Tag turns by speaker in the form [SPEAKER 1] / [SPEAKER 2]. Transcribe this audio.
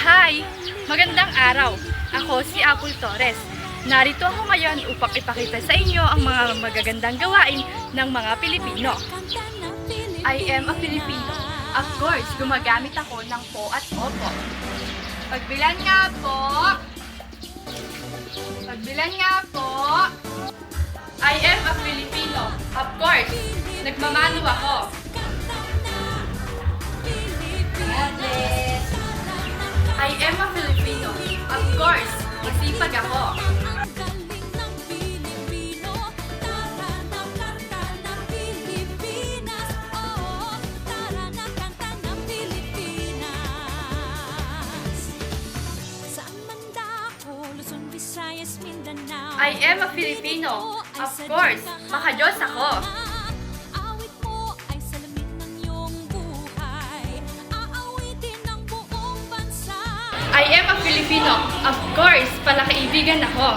[SPEAKER 1] Hi! Magandang araw! Ako si Apple Torres. Narito ako ngayon upang ipakita sa inyo ang mga magagandang gawain ng mga Pilipino. I am a Filipino. Of course, gumagamit ako ng po at opo. Pagbilan nga po! Pagbilan nga po! I am a Filipino. Of course, nagmamano ako. I am a Filipino. Of course, masipag ako. I am a Filipino. Of course, makajos ako. I am a Filipino. Of course, palakaibigan ako.